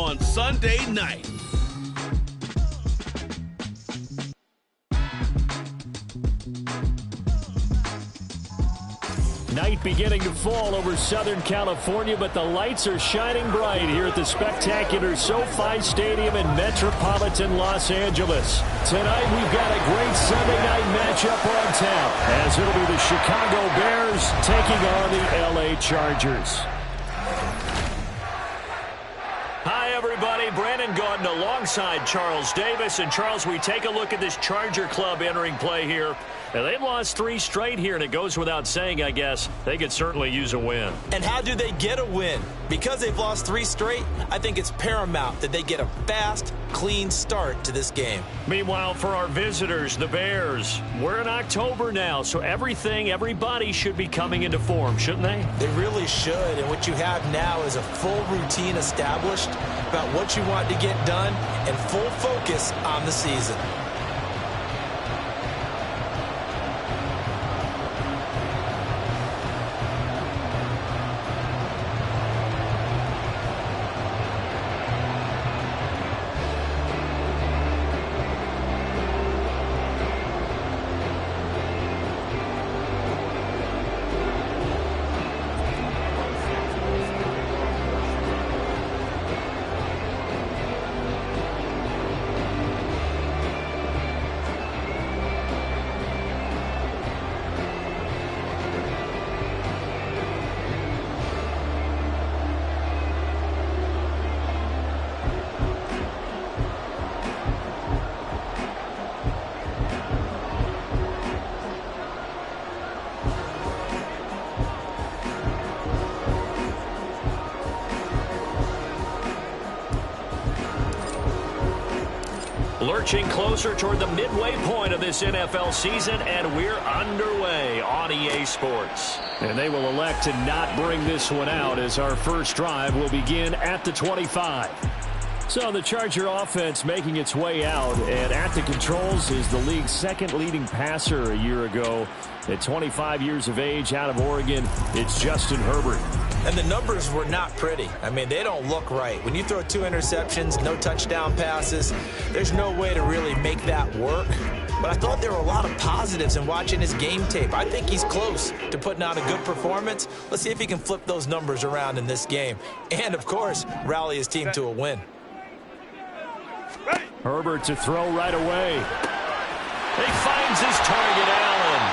on Sunday night. Night beginning to fall over Southern California, but the lights are shining bright here at the spectacular SoFi Stadium in metropolitan Los Angeles. Tonight we've got a great Sunday night matchup on tap, as it'll be the Chicago Bears taking on the LA Chargers. Hi, everybody. Brandon Gaudin alongside Charles Davis. And, Charles, we take a look at this Charger club entering play here. Now, they've lost 3 straight here, and it goes without saying, I guess, they could certainly use a win. And how do they get a win? Because they've lost 3 straight, I think it's paramount that they get a fast, clean start to this game. Meanwhile, for our visitors, the Bears, we're in October now, so everybody should be coming into form, shouldn't they? They really should, and what you have now is a full routine established about what you want to get done and full focus on the season. Lurching closer toward the midway point of this NFL season, and we're underway on EA Sports. And they will elect to not bring this one out, as our first drive will begin at the 25. So the Charger offense making its way out, and at the controls is the league's second leading passer a year ago. At 25 years of age, out of Oregon, it's Justin Herbert. And the numbers were not pretty. I mean, they don't look right. When you throw 2 interceptions, no touchdown passes, there's no way to really make that work. But I thought there were a lot of positives in watching his game tape. I think he's close to putting out a good performance. Let's see if he can flip those numbers around in this game. And, of course, rally his team to a win. Herbert to throw right away. He finds his target, Allen.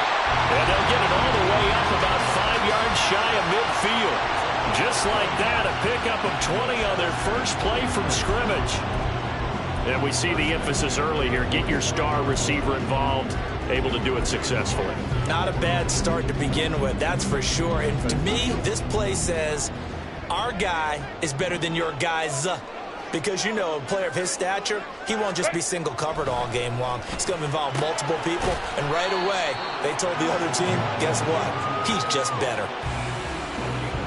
And they'll get it all the way up about 5 yards shy of midfield. Just like that, a pickup of 20 on their first play from scrimmage. And we see the emphasis early here. Get your star receiver involved, able to do it successfully. Not a bad start to begin with, that's for sure. And to me, this play says, our guy is better than your guys. Because, you know, a player of his stature, he won't just be single covered all game long. It's going to involve multiple people. And right away, they told the other team, guess what? He's just better.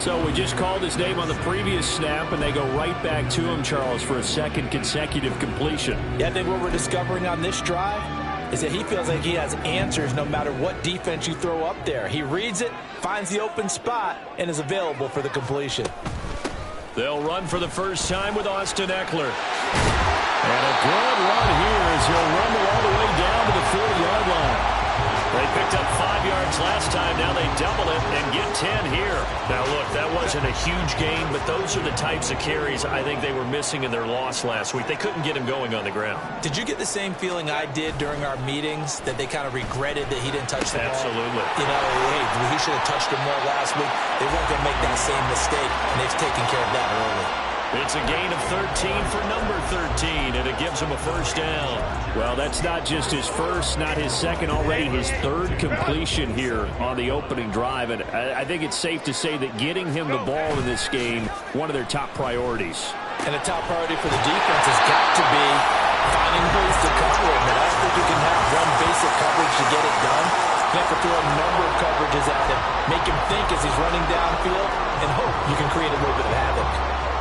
So we just called his name on the previous snap, and they go right back to him, Charles, for a second consecutive completion. Yeah, I think what we're discovering on this drive is that he feels like he has answers no matter what defense you throw up there. He reads it, finds the open spot, and is available for the completion. They'll run for the first time with Austin Eckler. And a good run here as he'll rumble all the way down to the 40-yard line. They picked up 5 yards last time. Now they double it and get 10 here. Now, look, that wasn't a huge gain, but those are the types of carries I think they were missing in their loss last week. They couldn't get him going on the ground. Did you get the same feeling I did during our meetings, that they kind of regretted that he didn't touch the ball? Absolutely. You know, hey, he should have touched it more last week. They weren't going to make that same mistake, and they've taken care of that early. It's a gain of 13 for number 13, and it gives him a first down. Well, that's not just his first, not his second, already his third completion here on the opening drive. And I think it's safe to say that getting him the ball in this game, one of their top priorities. And a top priority for the defense has got to be finding ways to cover him. And I don't think you can have one basic coverage to get it done. You have to throw a number of coverages at him, make him think as he's running downfield, and hope you can create a little bit of havoc.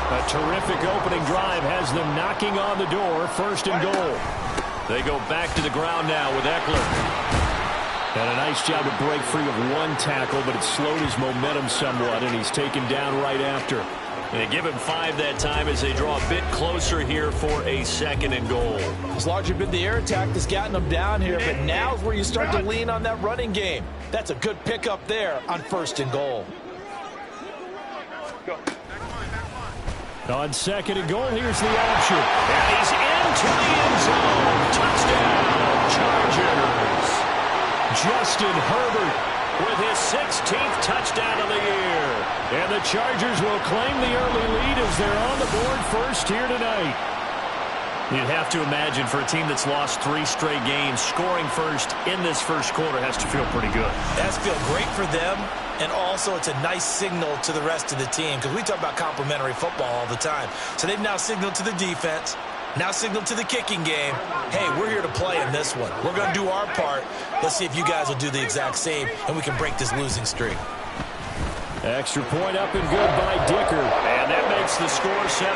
A terrific opening drive has them knocking on the door, first and goal. They go back to the ground now with Eckler. And a nice job to break free of one tackle, but it slowed his momentum somewhat, and he's taken down right after. They give him 5 that time as they draw a bit closer here for a 2nd and goal. It's largely been the air attack that's gotten them down here, but now's where you start to lean on that running game. That's a good pickup there on 1st and goal. On 2nd and goal, here's the option. And he's into the end zone. Touchdown, Chargers. Justin Herbert with his 16th touchdown of the year. And the Chargers will claim the early lead as they're on the board first here tonight. You'd have to imagine for a team that's lost 3 straight games, scoring first in this first quarter has to feel pretty good. It has to feel great for them, and also it's a nice signal to the rest of the team because we talk about complimentary football all the time. So they've now signaled to the defense, now signaled to the kicking game, hey, we're here to play in this one. We're going to do our part. Let's see if you guys will do the exact same, and we can break this losing streak. Extra point up and good by Dicker. And that makes the score 7-0.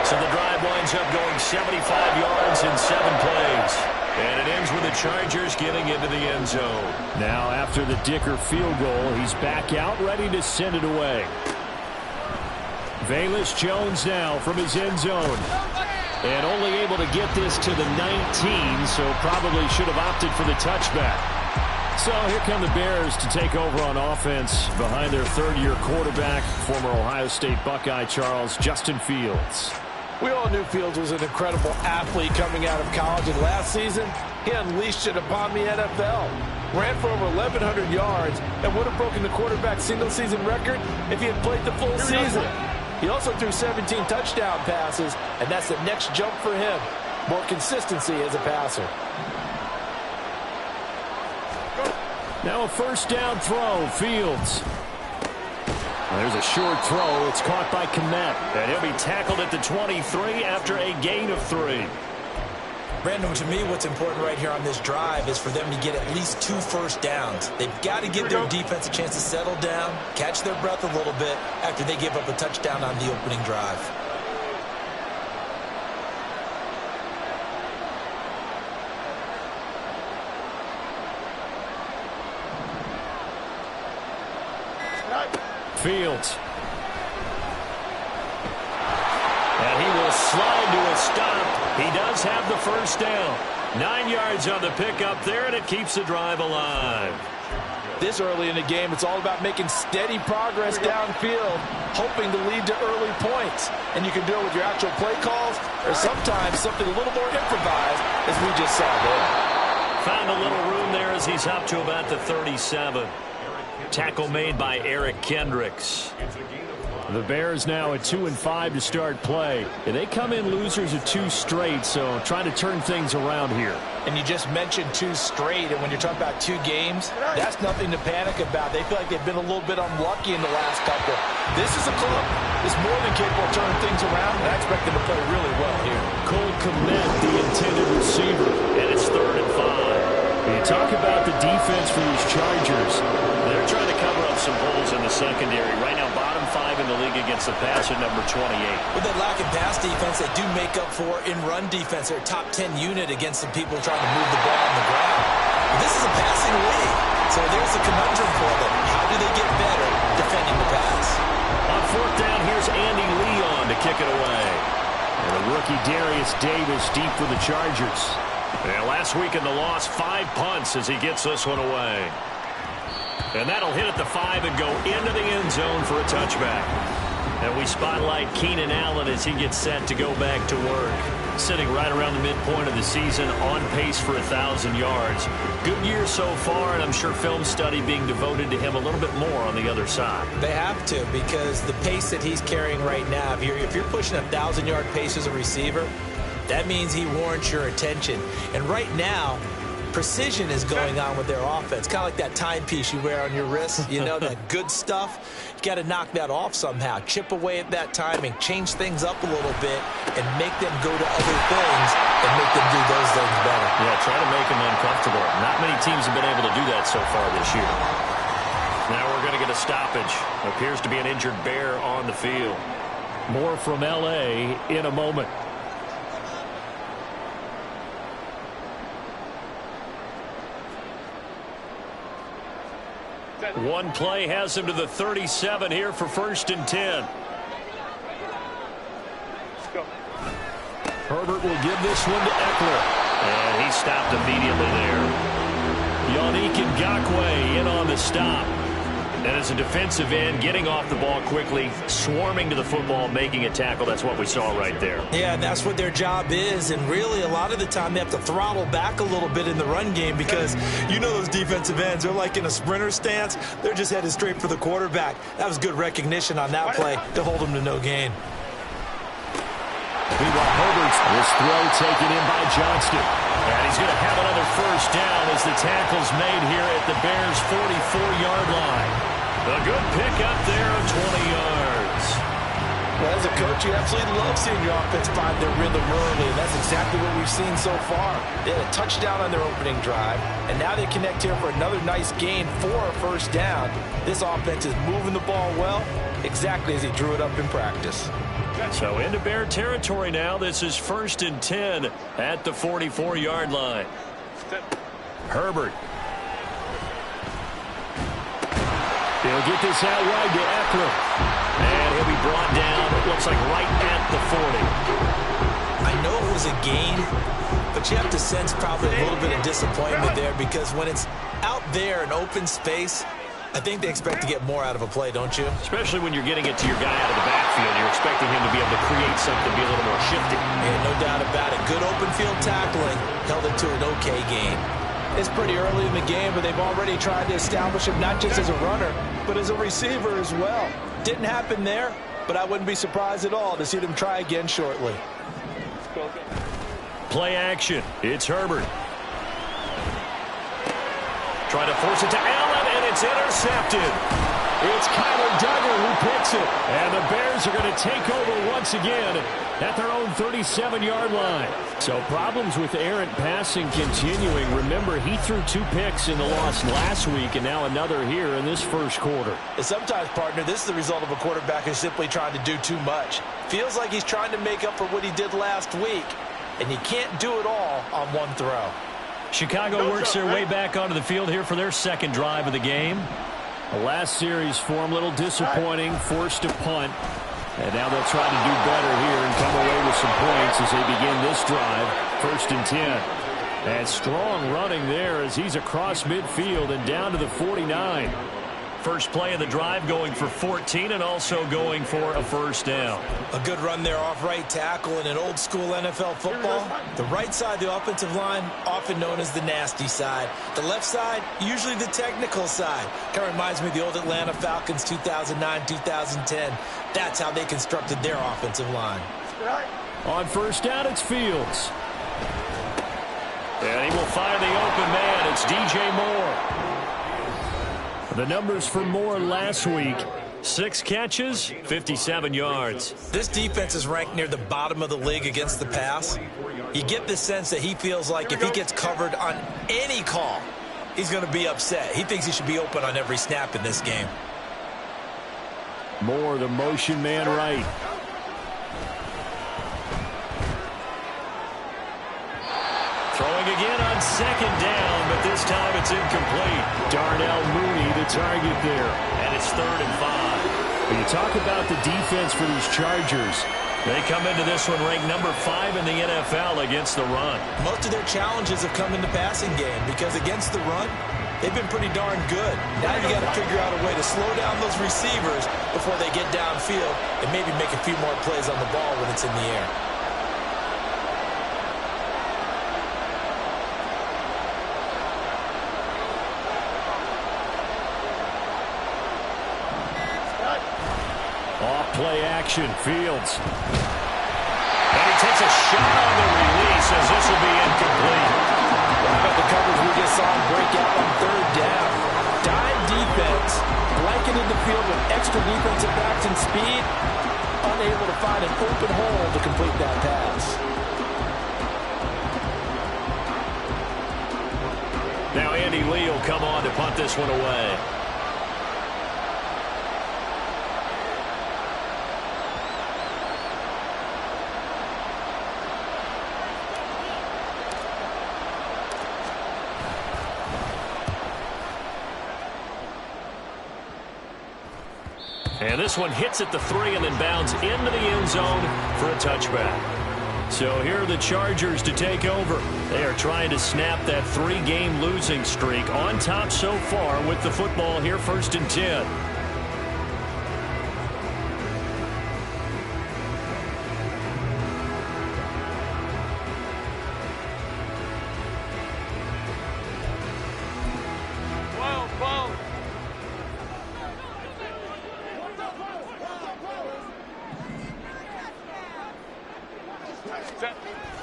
So the drive winds up going 75 yards in 7 plays. And it ends with the Chargers getting into the end zone. Now after the Dicker field goal, he's back out ready to send it away. Velus Jones now from his end zone. And only able to get this to the 19, so probably should have opted for the touchback. So here come the Bears to take over on offense behind their 3rd-year quarterback, former Ohio State Buckeye Charles Justin Fields. We all knew Fields was an incredible athlete coming out of college, and last season, he unleashed it upon the NFL. Ran for over 1,100 yards and would have broken the quarterback single-season record if he had played the full season. He also threw 17 touchdown passes, and that's the next jump for him. More consistency as a passer. Now a 1st down throw, Fields. There's a short throw. It's caught by Kmet. And he'll be tackled at the 23 after a gain of 3. Brandon, to me, what's important right here on this drive is for them to get at least 2 first downs. They've got to give their defense a chance to settle down, catch their breath a little bit after they give up a touchdown on the opening drive. Fields. And he will slide to a stop. He does have the 1st down. 9 yards on the pickup there, and it keeps the drive alive. This early in the game, it's all about making steady progress downfield, hoping to lead to early points. And you can do it with your actual play calls, or sometimes something a little more improvised, as we just saw there. Found a little room there as he's up to about the 37. Tackle made by Eric Kendricks. The Bears now at 2-5 to start play. And they come in losers of 2 straight, so trying to turn things around here. And you just mentioned 2 straight, and when you're talking about 2 games, that's nothing to panic about. They feel like they've been a little bit unlucky in the last couple. This is a club that's more than capable of turning things around, and I expect them to play really well here. Cole Kmet, the intended receiver, and it's 3rd and 5. When you talk about the defense for these Chargers, they're trying to cover up some holes in the secondary. Right now, bottom 5 in the league against the pass at number 28. With that lack of pass defense, they do make up for in run defense. They're a top 10 unit against some people trying to move the ball on the ground. But this is a passing league, so there's a conundrum for them. How do they get better defending the pass? On 4th down, here's Andy Leon to kick it away. And the rookie Darius Davis deep for the Chargers. And last week in the loss, 5 punts as he gets this one away. And that'll hit at the 5 and go into the end zone for a touchback. And we spotlight Keenan Allen as he gets set to go back to work. Sitting right around the midpoint of the season, on pace for 1,000 yards. Good year so far, and I'm sure film study being devoted to him a little bit more on the other side. They have to, because the pace that he's carrying right now, if you're pushing a 1,000-yard pace as a receiver, that means he warrants your attention. And right now, precision is going on with their offense. Kind of like that timepiece you wear on your wrist, you know, that good stuff. You got to knock that off somehow. Chip away at that timing, change things up a little bit, and make them go to other things and make them do those things better. Yeah, try to make them uncomfortable. Not many teams have been able to do that so far this year. Now we're going to get a stoppage. Appears to be an injured Bear on the field. More from L.A. in a moment. One play has him to the 37 here for 1st and 10. Herbert will give this one to Eckler. And he stopped immediately there. Yannick Ngakoue in on the stop. And as a defensive end, getting off the ball quickly, swarming to the football, making a tackle. That's what we saw right there. Yeah, and that's what their job is. And really, a lot of the time, they have to throttle back a little bit in the run game because you know those defensive ends, they're like in a sprinter stance. They're just headed straight for the quarterback. That was good recognition on that play to hold them to no gain. Meanwhile, Herbert's this throw taken in by Johnston. And he's going to have another 1st down as the tackle's made here at the Bears' 44-yard line. A good pick up there of 20 yards. Well, as a coach, you absolutely love seeing your offense find their rhythm early, and that's exactly what we've seen so far. They had a touchdown on their opening drive, and now they connect here for another nice gain for a 1st down. This offense is moving the ball well, exactly as he drew it up in practice. So into Bear territory now. This is 1st and 10 at the 44-yard line. Herbert. He'll get this out wide to Eckler. And he'll be brought down, it looks like right at the 40. I know it was a gain, but you have to sense probably a little bit of disappointment there because when it's out there in open space, I think they expect to get more out of a play, don't you? Especially when you're getting it to your guy out of the backfield. You're expecting him to be able to create something, be a little more shifty. Yeah, no doubt about it. Good open field tackling held it to an okay gain. It's pretty early in the game, but they've already tried to establish him not just as a runner, but as a receiver as well. Didn't happen there, but I wouldn't be surprised at all to see them try again shortly. Play action. It's Herbert. Trying to force it to Allen, and it's intercepted. It's Kyler Duggar who picks it. And the Bears are going to take over once again at their own 37-yard line. So problems with errant passing continuing. Remember, he threw 2 picks in the loss last week, and now another here in this 1st quarter. And sometimes, partner, this is the result of a quarterback who's simply trying to do too much. Feels like he's trying to make up for what he did last week, and he can't do it all on one throw. Chicago works their way back onto the field here for their 2nd drive of the game. The last series for them, a little disappointing, forced to punt. And now they'll try to do better here and come away with some points as they begin this drive. 1st and 10. And strong running there as he's across midfield and down to the 49. First play of the drive going for 14 and also going for a 1st down. A good run there off right tackle in an old school NFL football. The right side, the offensive line, often known as the nasty side. The left side, usually the technical side. Kind of reminds me of the old Atlanta Falcons 2009-2010. That's how they constructed their offensive line. On 1st down, it's Fields. And he will find the open man. It's DJ Moore. The numbers for Moore last week, 6 catches, 57 yards. This defense is ranked near the bottom of the league against the pass. You get the sense that he feels like if he gets covered on any call, he's going to be upset. He thinks he should be open on every snap in this game. Moore, the motion man right. Throwing again on 2nd down, but this time it's incomplete. Darnell Mooney, the target there. And it's 3rd and 5. When you talk about the defense for these Chargers, they come into this one ranked number 5 in the NFL against the run. Most of their challenges have come in the passing game because against the run, they've been pretty darn good. Now you got to figure out a way to slow down those receivers before they get downfield and maybe make a few more plays on the ball when it's in the air. Off play action, Fields. And he takes a shot on the release as this will be incomplete. How about the coverage we just saw him break out on 3rd down? Dime defense, blanketed the field with extra defensive backs and speed, unable to find an open hole to complete that pass. Now Andy Lee will come on to punt this one away. And this one hits at the 3 and then bounds into the end zone for a touchback. So here are the Chargers to take over. They are trying to snap that 3-game losing streak, on top so far with the football here, 1st and 10.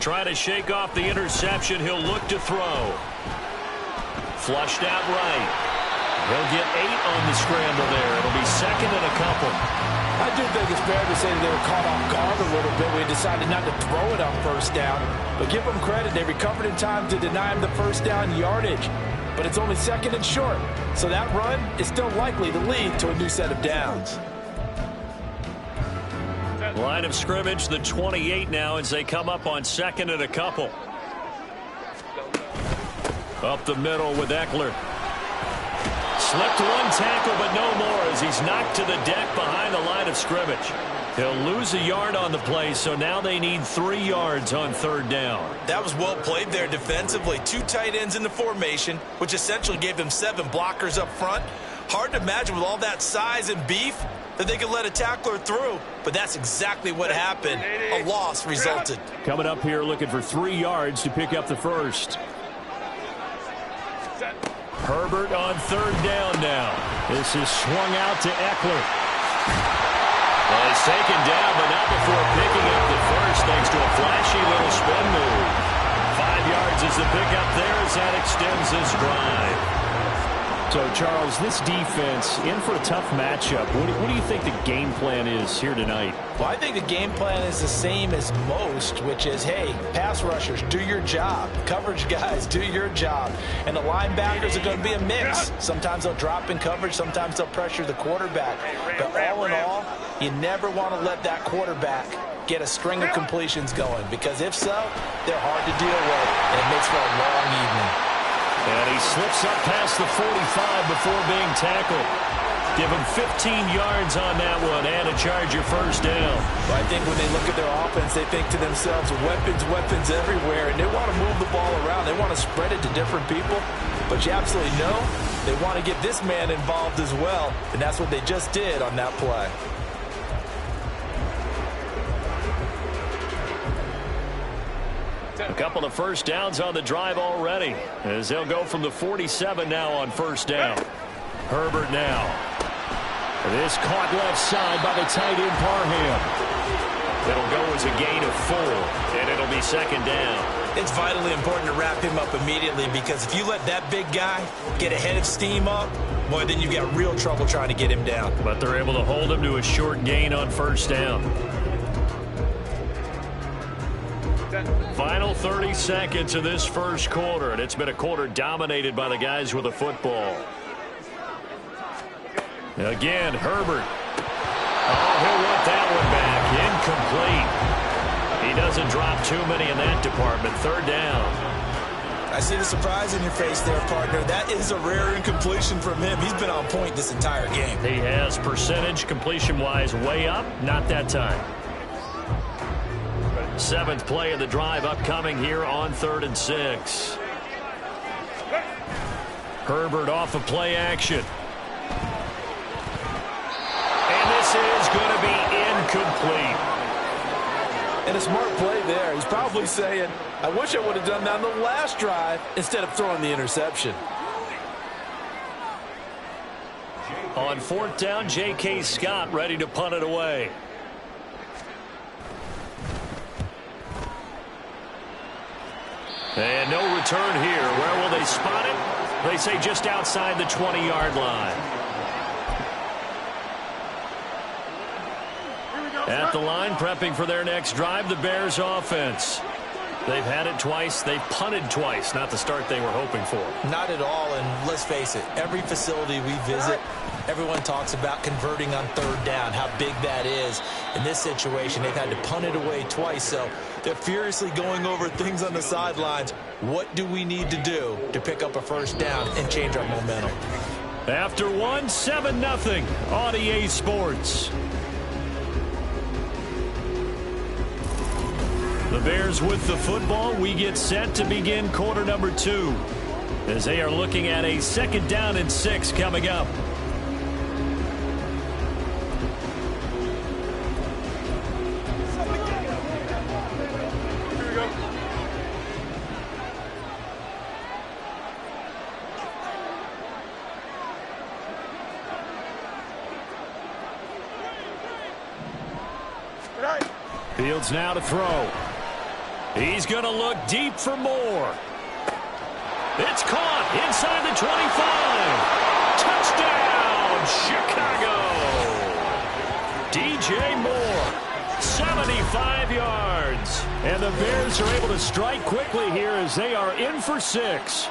Try to shake off the interception. He'll look to throw. Flushed out right. He'll get 8 on the scramble there. It'll be 2nd and a couple. I do think it's fair to say that they were caught off guard a little bit. We decided not to throw it on 1st down. But give them credit. They recovered in time to deny him the 1st down yardage. But it's only 2nd and short. So that run is still likely to lead to a new set of downs. Line of scrimmage, the 28 now as they come up on 2nd and a couple. Up the middle with Eckler. Slipped one tackle, but no more as he's knocked to the deck behind the line of scrimmage. He'll lose a yard on the play, so now they need 3 yards on 3rd down. That was well played there defensively. 2 tight ends in the formation, which essentially gave them 7 blockers up front. Hard to imagine with all that size and beef that they could let a tackler through, but that's exactly what happened. A loss resulted. Coming up here looking for 3 yards to pick up the 1st. Herbert on 3rd down now. This is swung out to Eckler. Well, he's taken down, but not before picking up the 1st thanks to a flashy little spin move. 5 yards is the pickup there as that extends this drive. So, Charles, this defense in for a tough matchup. What do you think the game plan is here tonight? Well, I think the game plan is the same as most, which is, hey, pass rushers, do your job. Coverage guys, do your job. And the linebackers are going to be a mix. Sometimes they'll drop in coverage. Sometimes they'll pressure the quarterback. But all in all, you never want to let that quarterback get a string of completions going, because if so, they're hard to deal with, and it makes for a long evening. And he slips up past the 45 before being tackled. Give him 15 yards on that one and a Charger 1st down. Well, I think when they look at their offense, they think to themselves, weapons, weapons everywhere, and they want to move the ball around. They want to spread it to different people. But you absolutely know they want to get this man involved as well, and that's what they just did on that play. A couple of 1st downs on the drive already as they'll go from the 47 now on 1st down. Herbert now. This caught left side by the tight end Parham. It'll go as a gain of 4, and it'll be 2nd down. It's vitally important to wrap him up immediately, because if you let that big guy get a head of steam up, boy, then you've got real trouble trying to get him down. But they're able to hold him to a short gain on 1st down. Final 30 seconds of this 1st quarter, and it's been a quarter dominated by the guys with the football. Again, Herbert. Oh, he'll want that one back. Incomplete. He doesn't drop too many in that department. 3rd down. I see the surprise in your face there, partner. That is a rare incompletion from him. He's been on point this entire game. He has percentage completion-wise way up. Not that time. 7th play of the drive upcoming here on 3rd and 6. Herbert off of play action. And this is going to be incomplete. And a smart play there. He's probably saying, I wish I would have done that on the last drive instead of throwing the interception. On 4th down, J.K. Scott ready to punt it away. And no return here. Where will they spot it? They say just outside the 20-yard line. At the line, prepping for their next drive, the Bears offense. They've had it twice. They've punted twice. Not the start they were hoping for. Not at all, and let's face it, every facility we visit, everyone talks about converting on 3rd down, how big that is. In this situation, they've had to punt it away twice, so they're furiously going over things on the sidelines. What do we need to do to pick up a 1st down and change our momentum? After one, 7-0 on EA Sports. The Bears with the football. We get set to begin quarter number 2 as they are looking at a 2nd down and 6 coming up. Fields now to throw. He's going to look deep for more. It's caught inside the 25. Touchdown, Chicago. DJ Moore, 75 yards. And the Bears are able to strike quickly here as they are in for 6.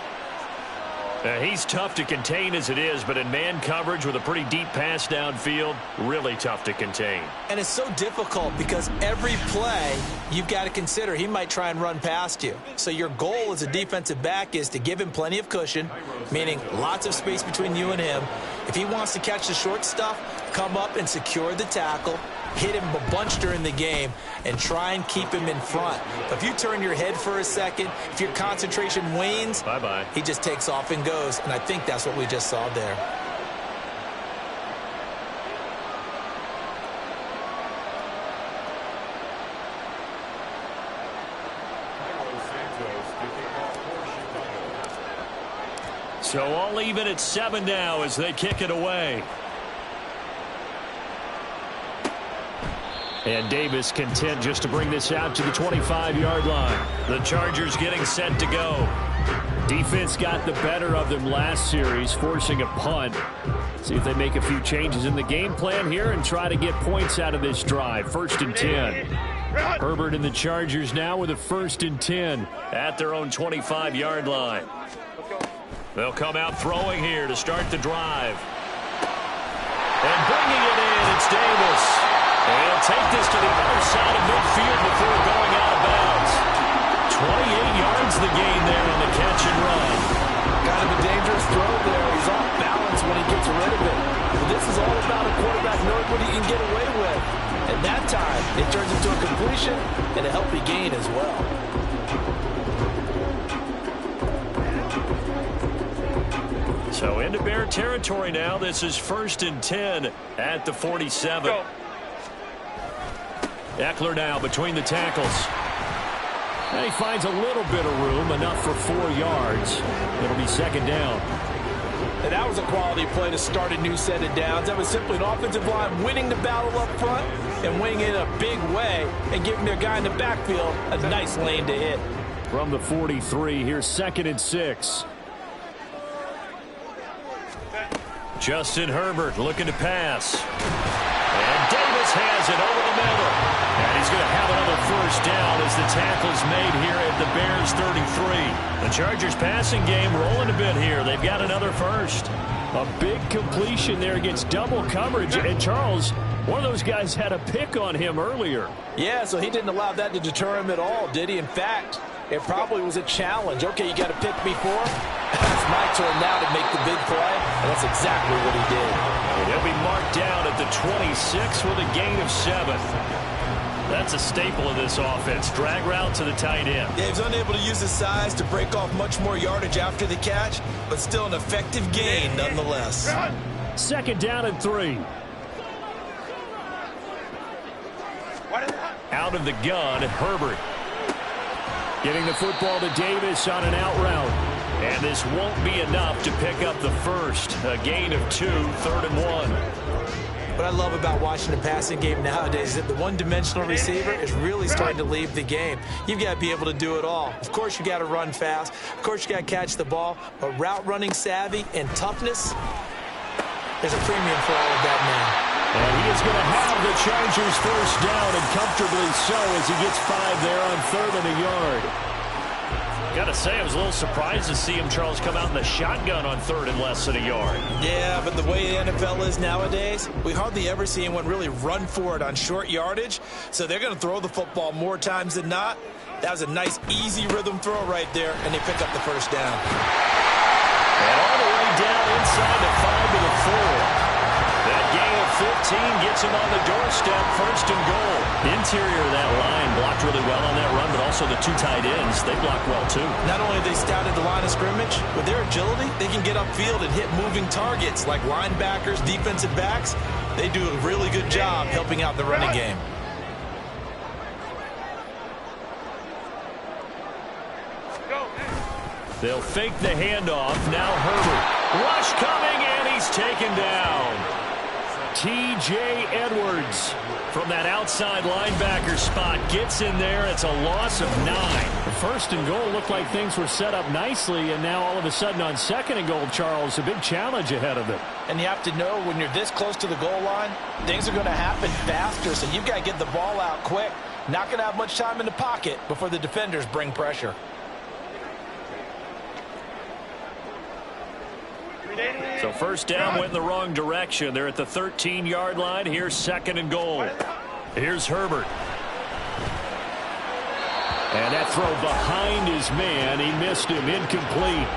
He's tough to contain as it is, but in man coverage with a pretty deep pass downfield, really tough to contain. And it's so difficult because every play you've got to consider he might try and run past you. So your goal as a defensive back is to give him plenty of cushion, meaning lots of space between you and him. If he wants to catch the short stuff, come up and secure the tackle, hit him a bunch during the game, and try and keep him in front. But if you turn your head for a second, if your concentration wanes, bye-bye, he just takes off and goes. And I think that's what we just saw there. So all even at 7 now as they kick it away. And Davis content just to bring this out to the 25-yard line. The Chargers getting set to go. Defense got the better of them last series, forcing a punt. See if they make a few changes in the game plan here and try to get points out of this drive. 1st and 10. Herbert and the Chargers now with a 1st and 10 at their own 25-yard line. They'll come out throwing here to start the drive. And bringing it in, it's Davis. And he'll take this to the other side of midfield before going out of bounds. 28 yards the gain there on the catch and run. Kind of a dangerous throw there. He's off balance when he gets rid of it. But this is all about a quarterback knowing what he can get away with. At that time, it turns into a completion and a healthy gain as well. So into Bear territory now. This is 1st and 10 at the 47. Go. Eckler now between the tackles. And he finds a little bit of room, enough for 4 yards. It'll be 2nd down. And that was a quality play to start a new set of downs. That was simply an offensive line winning the battle up front and winning it in a big way and giving their guy in the backfield a nice lane to hit. From the 43, here's 2nd and 6. Justin Herbert looking to pass. And Davis has it over the middle. And he's going to have another 1st down as the tackle's made here at the Bears 33. The Chargers passing game rolling a bit here. They've got another 1st. A big completion there against double coverage. And Charles, one of those guys had a pick on him earlier. Yeah, so he didn't allow that to deter him at all, did he? In fact, it probably was a challenge. Okay, you got to pick me for? It's my turn now to make the big play, and that's exactly what he did. He'll be marked down at the 26 with a gain of 7. That's a staple of this offense. Drag route to the tight end. Yeah, he's unable to use his size to break off much more yardage after the catch, but still an effective gain nonetheless. 2nd down and 3. Out of the gun, Herbert. Getting the football to Davis on an out route. And this won't be enough to pick up the 1st. A gain of 2, 3rd and 1. What I love about watching the passing game nowadays is that the one-dimensional receiver is really starting to leave the game. You've got to be able to do it all. Of course, you got to run fast. Of course, you got to catch the ball. But route running savvy and toughness, there's a premium for all of that now. And he is going to have the Chargers 1st down, and comfortably so as he gets 5 there on 3rd and a yard. Got to say, I was a little surprised to see him, Charles, come out in the shotgun on 3rd and less than a yard. Yeah, but the way the NFL is nowadays, we hardly ever see anyone really run for it on short yardage. So they're going to throw the football more times than not. That was a nice, easy rhythm throw right there, and they pick up the 1st down. And all the way down inside the 5 to the 4. That gain of 15 gets him on the doorstep, first and goal. Interior of that line blocked really well on that run, but also the two tight ends, they blocked well too. Not only have they scouted the line of scrimmage, with their agility, they can get upfield and hit moving targets like linebackers, defensive backs. They do a really good job helping out the running game. They'll fake the handoff. Now Herbert. Rush coming, and he's taken down. T.J. Edwards from that outside linebacker spot gets in there. It's a loss of 9. The first and goal looked like things were set up nicely, and now all of a sudden on second and goal, Charles, a big challenge ahead of them. And you have to know when you're this close to the goal line, things are going to happen faster, so you've got to get the ball out quick. Not going to have much time in the pocket before the defenders bring pressure. So first down went in the wrong direction. They're at the 13-yard line. Here's second and goal. Here's Herbert. And that throw behind his man. He missed him. Incomplete.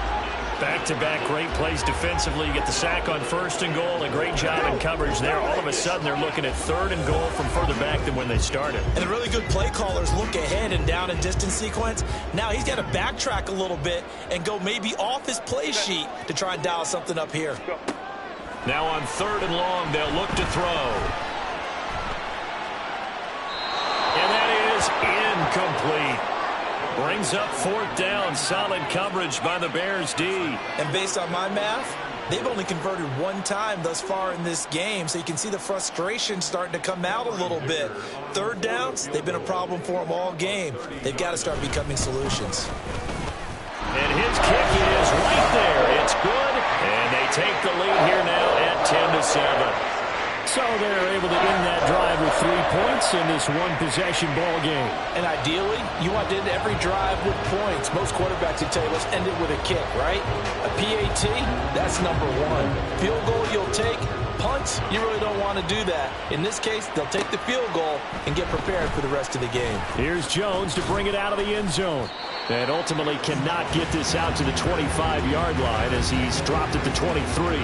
Back-to-back great plays defensively. You get the sack on first and goal. A great job in coverage there. All of a sudden, they're looking at third and goal from further back than when they started. And the really good play callers look ahead and down and distance sequence. Now he's got to backtrack a little bit and go maybe off his play sheet to try and dial something up here. Now on third and long, they'll look to throw. And that is incomplete. Brings up fourth down. Solid coverage by the Bears D. And based on my math, they've only converted one time thus far in this game, so you can see the frustration starting to come out a little bit. Third downs, they've been a problem for them all game. They've got to start becoming solutions. And his kick is right there. It's good. And they take the lead here now at 10-7. So they're able to end that drive with 3 points in this one-possession ball game. And ideally, you want to end every drive with points. Most quarterbacks would tell you, let's end it with a kick, right? A PAT, that's number 1. Field goal you'll take. Punts, you really don't want to do that. In this case, they'll take the field goal and get prepared for the rest of the game. Here's Jones to bring it out of the end zone. And ultimately cannot get this out to the 25-yard line as he's dropped at the 23.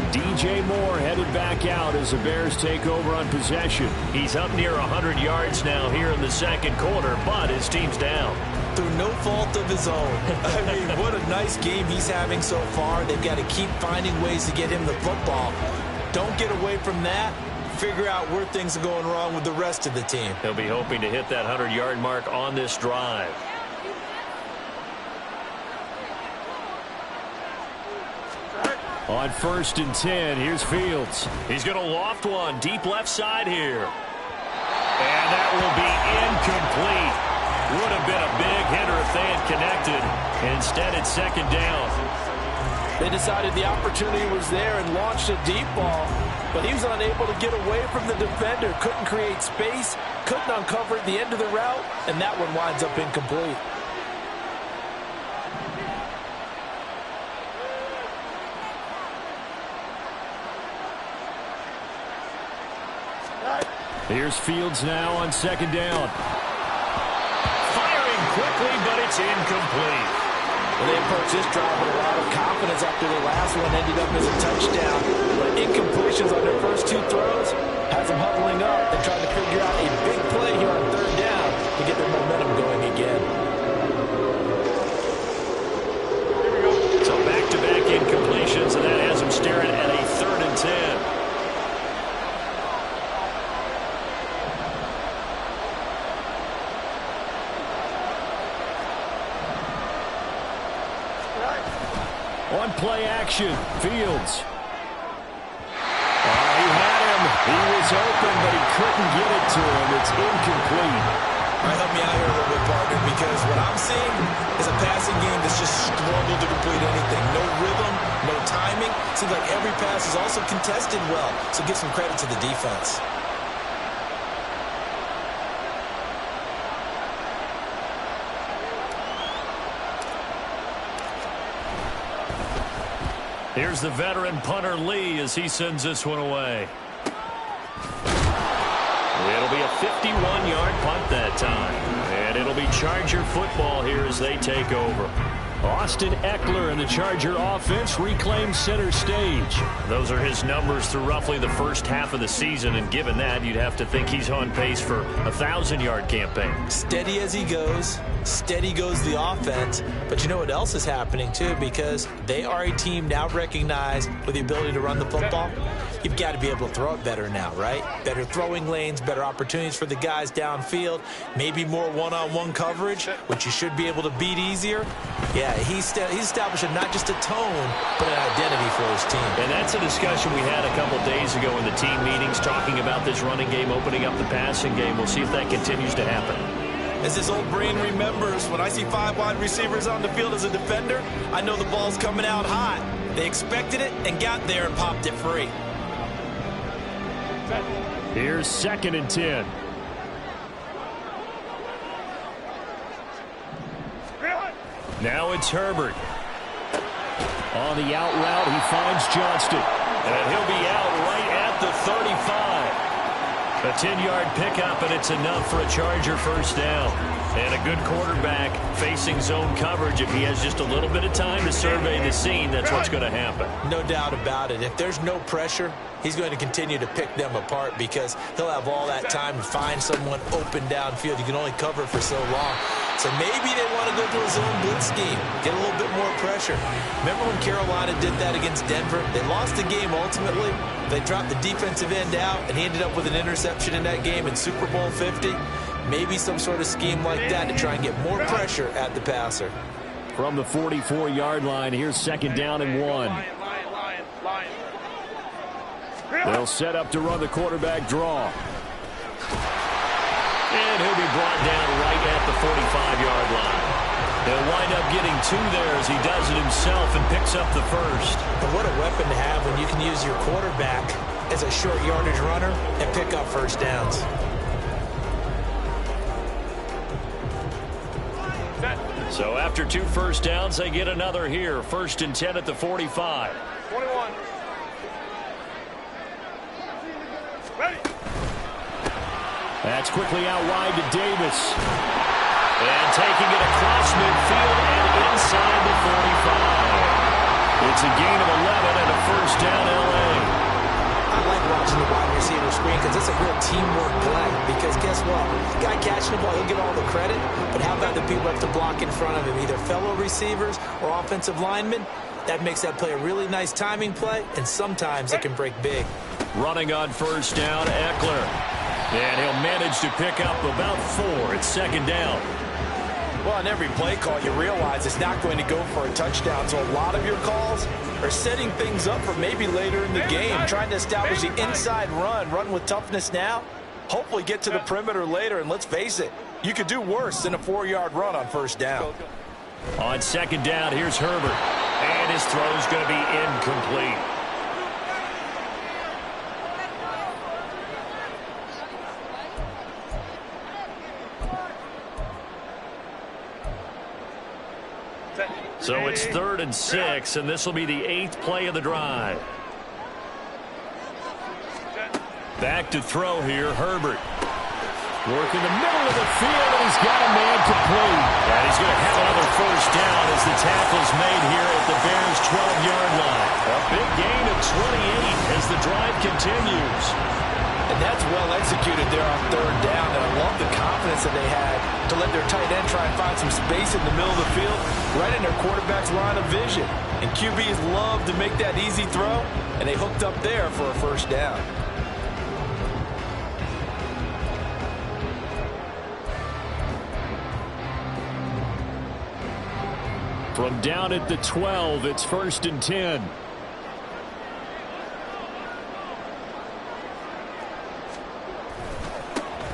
DJ Moore headed back out as the Bears take over on possession. He's up near 100 yards now here in the second quarter, but his team's down. Through no fault of his own. I mean, what a nice game he's having so far. They've got to keep finding ways to get him the football. Don't get away from that. Figure out where things are going wrong with the rest of the team. He'll be hoping to hit that 100-yard mark on this drive. On first and 10, here's Fields. He's going to loft one deep left side here. And that will be incomplete. Would have been a big hitter if they had connected. Instead, it's second down. They decided the opportunity was there and launched a deep ball, but he was unable to get away from the defender. Couldn't create space, couldn't uncover at the end of the route, and that one winds up incomplete. Here's Fields now on second down. Firing quickly, but it's incomplete. Well, they approached this drive with a lot of confidence after the last one ended up as a touchdown. But incompletions on their first 2 throws has them huddling up and trying to figure out a big play here on third down to get their momentum going again. So back-to-back incompletions, and that has them staring at a 3rd and 10. On play action, Fields. He had him. He was open, but he couldn't get it to him. It's incomplete. All right, help me out here a little bit, partner, because what I'm seeing is a passing game that's just struggled to complete anything. No rhythm, no timing. Seems like every pass is also contested well, so give some credit to the defense. Here's the veteran punter Lee as he sends this one away. It'll be a 51-yard punt that time. And it'll be Charger football here as they take over. Austin Ekeler and the Charger offense reclaim center stage. Those are his numbers through roughly the first half of the season, and given that, you'd have to think he's on pace for a 1,000-yard campaign. Steady as he goes. Steady goes the offense. But you know what else is happening, too? Because they are a team now recognized with the ability to run the football. You've got to be able to throw it better now, right? Better throwing lanes, better opportunities for the guys downfield, maybe more one-on-one coverage, which you should be able to beat easier. Yeah, he's establishing not just a tone, but an identity for his team. And that's a discussion we had a couple days ago in the team meetings, talking about this running game, opening up the passing game. We'll see if that continues to happen. As his old brain remembers, when I see 5 wide receivers on the field as a defender, I know the ball's coming out hot. They expected it and got there and popped it free. Here's 2nd and 10. Now it's Herbert. On the out route, he finds Johnston. And he'll be out right at the 35. A 10-yard pickup, and it's enough for a Charger first down. And a good quarterback facing zone coverage. If he has just a little bit of time to survey the scene, that's what's going to happen. No doubt about it. If there's no pressure, he's going to continue to pick them apart because he'll have all that time to find someone open downfield. You can only cover for so long. So maybe they want to go to a zone blitz scheme, get a little bit more pressure. Remember when Carolina did that against Denver? They lost the game ultimately. They dropped the defensive end out, and he ended up with an interception in that game in Super Bowl 50. Maybe some sort of scheme like that to try and get more pressure at the passer. From the 44-yard line, here's 2nd down and 1. They'll set up to run the quarterback draw. And he'll be brought down right at the 45-yard line. He'll wind up getting 2 there as he does it himself and picks up the first. But what a weapon to have when you can use your quarterback as a short yardage runner and pick up first downs. So after 2 first downs, they get another here. 1st and 10 at the 45. 21. Ready. That's quickly out wide to Davis. And taking it across midfield and inside the 45. It's a gain of 11 and a first down, L.A. I like watching the wide receiver screen because it's a real teamwork play. Because guess what? The guy catching the ball, he'll get all the credit. But how about the people who have to block in front of him, either fellow receivers or offensive linemen? That makes that play a really nice timing play, and sometimes it can break big. Running on first down, Ekeler. And he'll manage to pick up about 4. It's 2nd down. Well, on every play call, you realize it's not going to go for a touchdown. So a lot of your calls are setting things up for maybe later in the game, trying to establish the inside run with toughness now, hopefully get to the perimeter later. And let's face it, you could do worse than a 4-yard run on first down. On 2nd down, here's Herbert. And his throw's going to be incomplete. So it's 3rd and 6, and this will be the 8th play of the drive. Back to throw here, Herbert. Working the middle of the field, and he's got a man complete. And he's going to have another first down as the tackle's made here at the Bears' 12-yard line. A big gain of 28 as the drive continues. And that's well executed there on 3rd down. And I love the confidence that they had to let their tight end try and find some space in the middle of the field, right in their quarterback's line of vision. And QBs love to make that easy throw, and they hooked up there for a first down. From down at the 12, it's 1st and 10.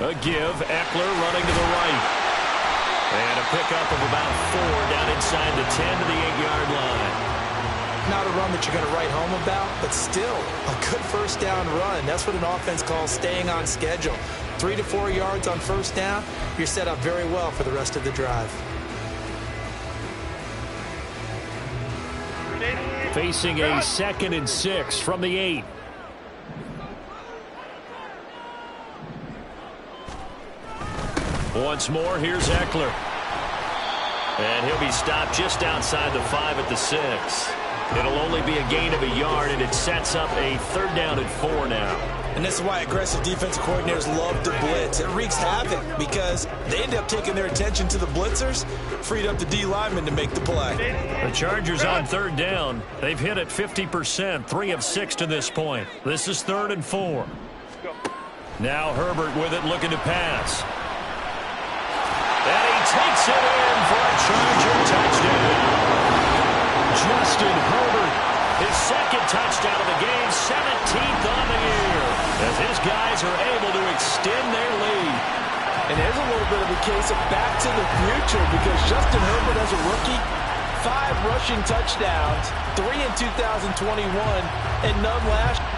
A give, Ekeler running to the right. And a pickup of about 4 down inside the 10 to the 8-yard line. Not a run that you're going to write home about, but still a good first down run. That's what an offense calls staying on schedule. 3 to 4 yards on first down, you're set up very well for the rest of the drive. Facing a 2nd and 6 from the 8. Once more, here's Ekeler. And he'll be stopped just outside the 5 at the 6. It'll only be a gain of a yard, and it sets up a 3rd down and 4 now. And this is why aggressive defensive coordinators love to blitz. It wreaks havoc because they end up taking their attention to the blitzers, freed up the D lineman to make the play. The Chargers on 3rd down. They've hit it 50%, 3 of 6 to this point. This is 3rd and 4. Now Herbert with it, looking to pass. And he takes it in for a Charger touchdown. Justin Herbert, his 2nd touchdown of the game, 17th on the year, as his guys are able to extend their lead. And there's a little bit of a case of back to the future because Justin Herbert as a rookie, 5 rushing touchdowns, 3 in 2021, and none last year.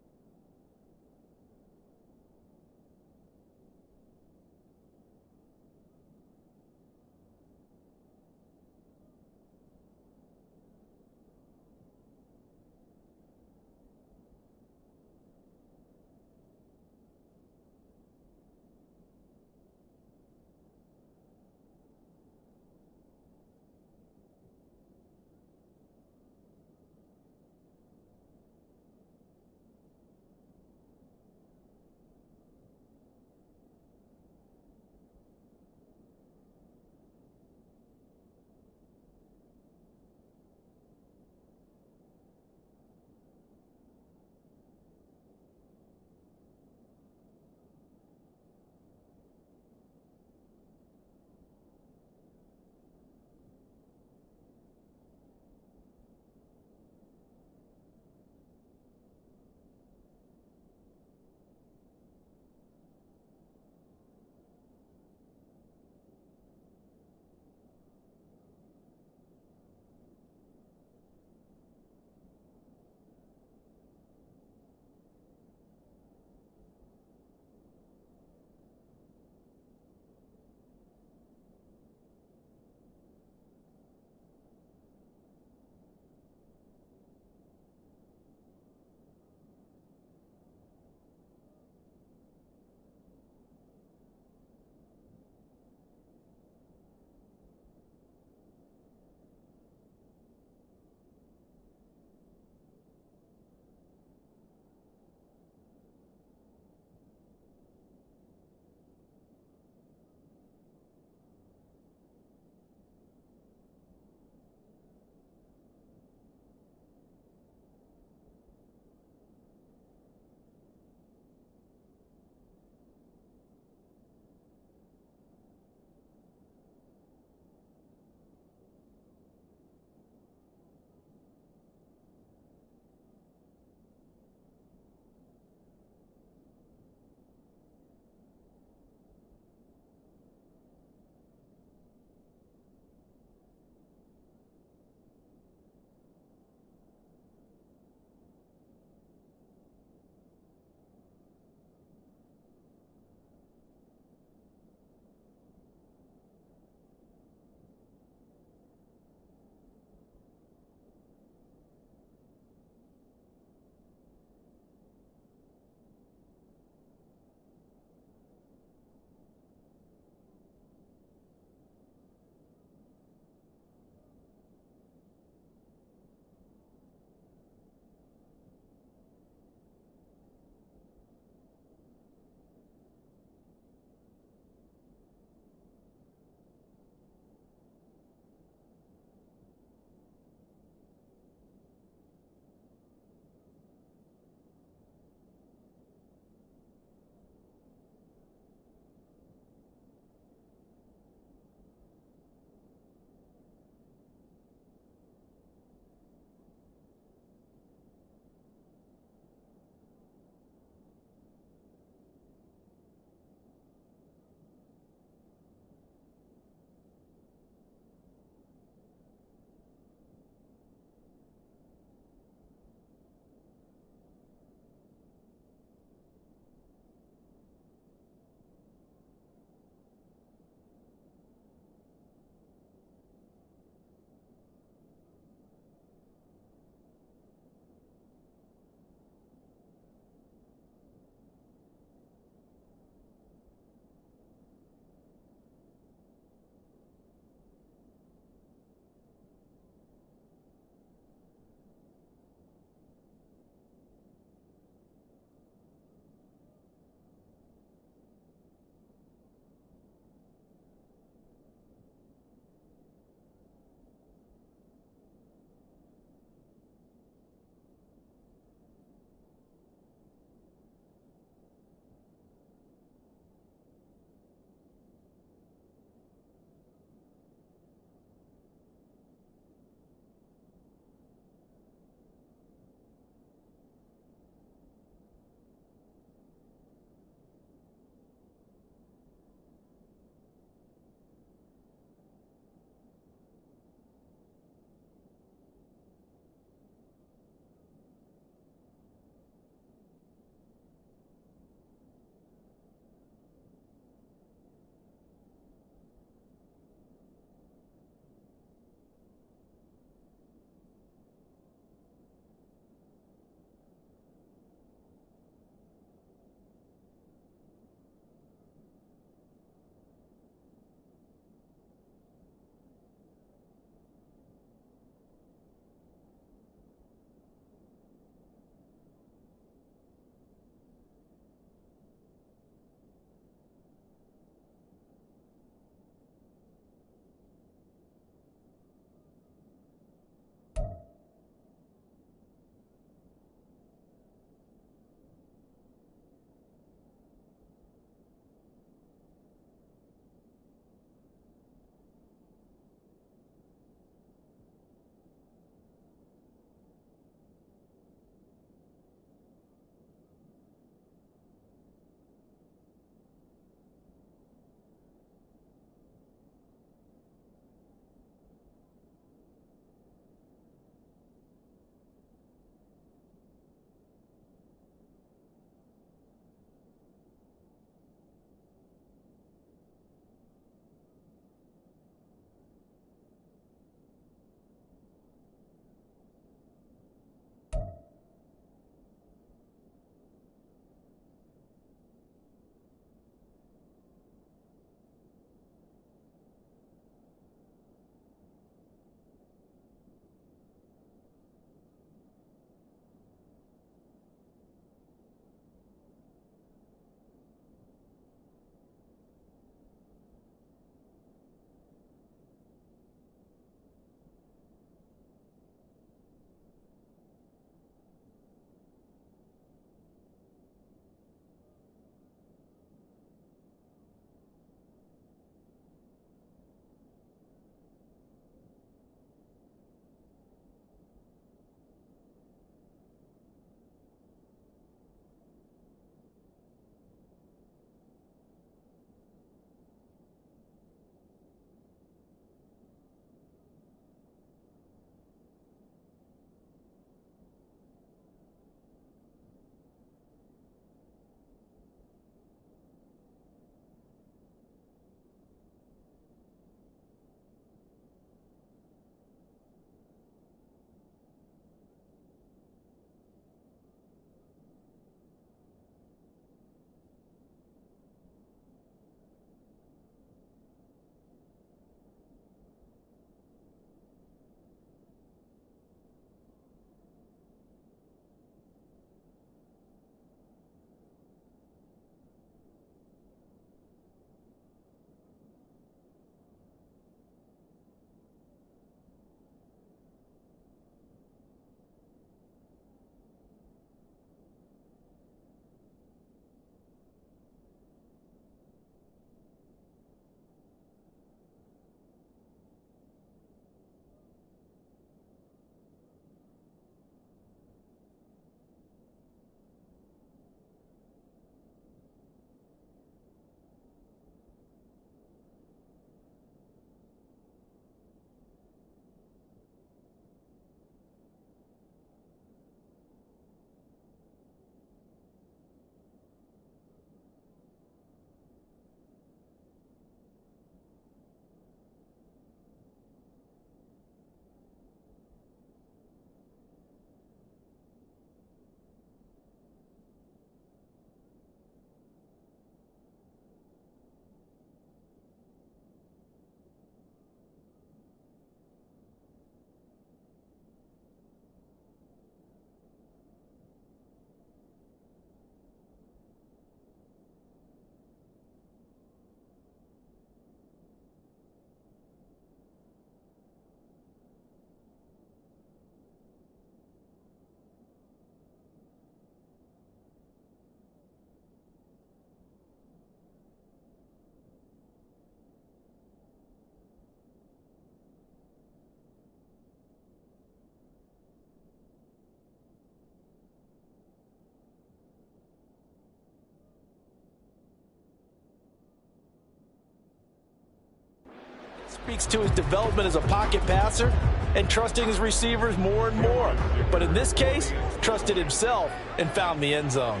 speaks to his development as a pocket passer and trusting his receivers more and more. But in this case, trusted himself and found the end zone.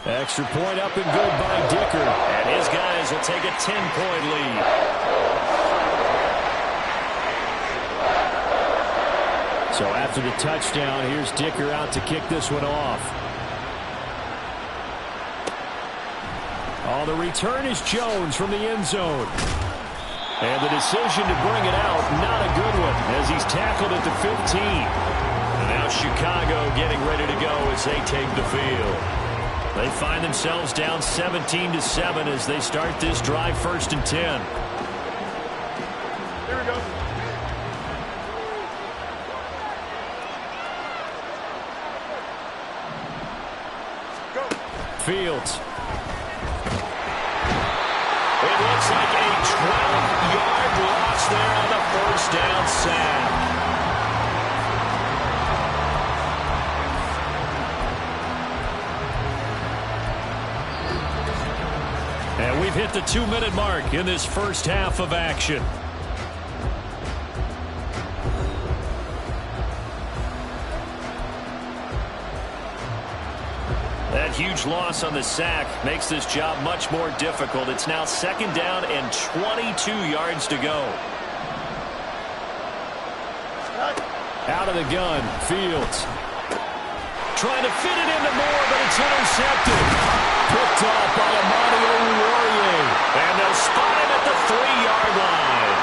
Extra point up and good by Dicker. And his guys will take a 10-point lead. So after the touchdown, here's Dicker out to kick this one off. On the return is Jones from the end zone. And the decision to bring it out, not a good one, as he's tackled at the 15. And now Chicago getting ready to go as they take the field. They find themselves down 17-7 as they start this drive, 1st and 10. Here we go. Fields. It looks like a 12-yard loss there on the 1st down sack. And we've hit the 2-minute mark in this first half of action. That huge loss on the sack makes this job much more difficult. It's now 2nd down and 22 yards to go. Out of the gun, Fields. Trying to fit it into Moore, but it's intercepted. Picked off by Amani Oruwariye. And they'll spot him at the 3-yard line.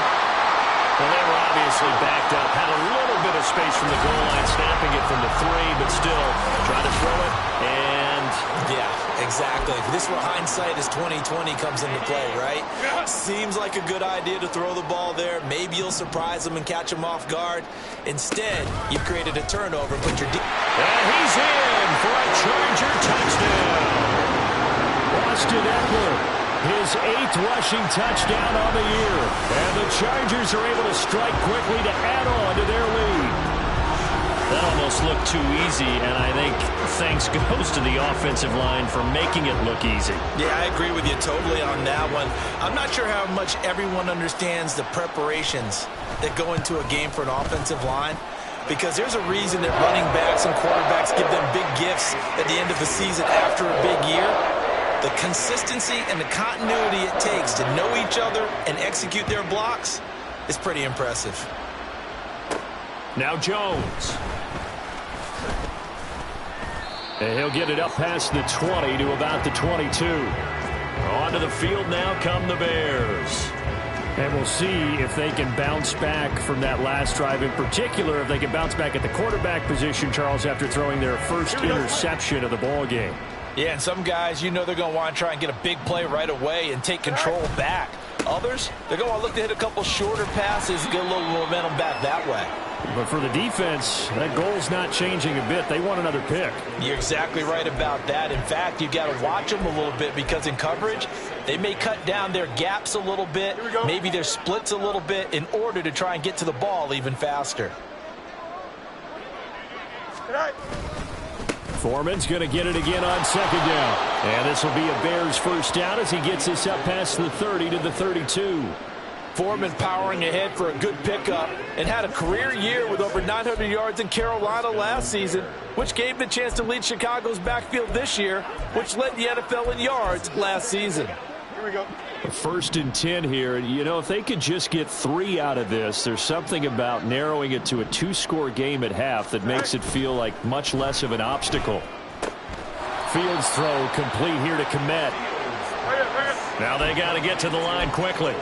Well, they were obviously backed up. Had a little bit of space from the goal line, snapping it from the 3, but still trying to throw it. And yeah, exactly. If this were hindsight as 2020 comes into play, right? Seems like a good idea to throw the ball there. Maybe you'll surprise them and catch them off guard. Instead, you've created a turnover and put your... And he's in for a Charger touchdown. Austin Ekeler, his 8th rushing touchdown on the year. And the Chargers are able to strike quickly to add on to their lead. That almost looked too easy, and I think thanks goes to the offensive line for making it look easy. Yeah, I agree with you totally on that one. I'm not sure how much everyone understands the preparations that go into a game for an offensive line, because there's a reason that running backs and quarterbacks give them big gifts at the end of the season after a big year. The consistency and the continuity it takes to know each other and execute their blocks is pretty impressive. Now Jones. And he'll get it up past the 20 to about the 22. Onto the field now come the Bears. And we'll see if they can bounce back from that last drive. In particular, if they can bounce back at the quarterback position, Charles, after throwing their first interception of the ball game. Yeah, and some guys, you know they're going to want to try and get a big play right away and take control back. Others, they're going to look to hit a couple shorter passes and get a little momentum back that way. But for the defense, that goal's not changing a bit. They want another pick. You're exactly right about that. In fact, you've got to watch them a little bit, because in coverage, they may cut down their gaps a little bit, maybe their splits a little bit, in order to try and get to the ball even faster. Foreman's going to get it again on 2nd down. And this will be a Bears first down as he gets this up past the 30 to the 32. Foreman powering ahead for a good pickup and had a career year with over 900 yards in Carolina last season, which gave him the chance to lead Chicago's backfield this year, which led the NFL in yards last season. Here we go. 1st and 10 here. You know, if they could just get 3 out of this, there's something about narrowing it to a 2-score game at half that makes it feel like much less of an obstacle. Fields throw complete here to Kmet. Now they got to get to the line quickly.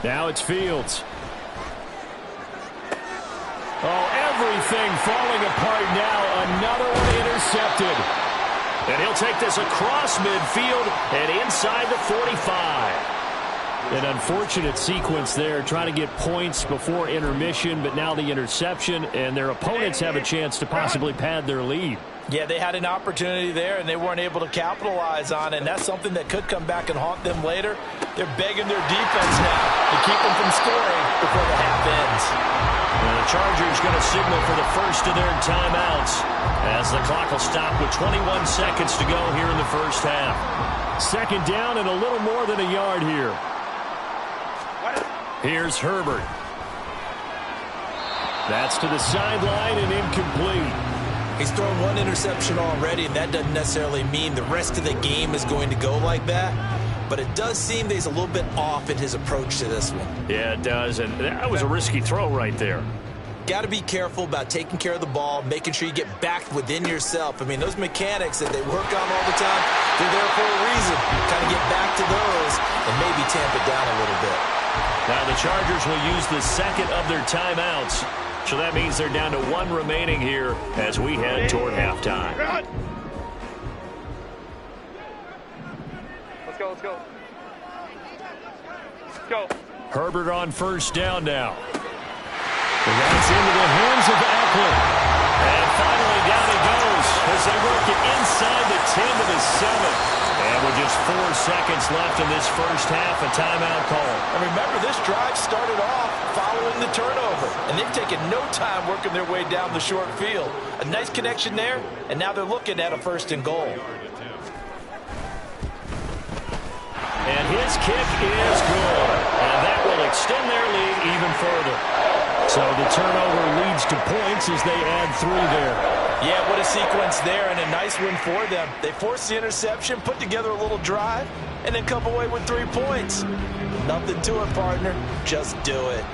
Now it's Fields. Oh, everything falling apart now. Another one intercepted. And he'll take this across midfield and inside the 45. An unfortunate sequence there, trying to get points before intermission, but now the interception, and their opponents have a chance to possibly pad their lead. Yeah, they had an opportunity there, and they weren't able to capitalize on it, and that's something that could come back and haunt them later. They're begging their defense now to keep them from scoring before the half ends. And the Chargers going to signal for the first of their timeouts as the clock will stop with 21 seconds to go here in the first half. Second down and a little more than a yard here. Here's Herbert. That's to the sideline and incomplete. He's thrown one interception already, and that doesn't necessarily mean the rest of the game is going to go like that. But it does seem that he's a little bit off in his approach to this one. Yeah, it does, and that was a risky throw right there. Got to be careful about taking care of the ball, making sure you get back within yourself. I mean, those mechanics that they work on all the time, they're there for a reason. Kind of get back to those and maybe tamp it down a little bit. Now the Chargers will use the second of their timeouts. So that means they're down to one remaining here as we head toward halftime. Let's go, let's go. Let's go. Herbert on first down now. And that's into the hands of Eckler. And finally down he goes as they work it inside the 10 to the 7. And with just 4 seconds left in this first half, a timeout call. And remember, this drive started off following the turnover, and they've taken no time working their way down the short field. A nice connection there, and now they're looking at a first and goal. And his kick is good. And that will extend their lead even further. So the turnover leads to points as they add 3 there. Yeah, what a sequence there, and a nice win for them. They forced the interception, put together a little drive, and then come away with 3 points. Nothing to it, partner. Just do it.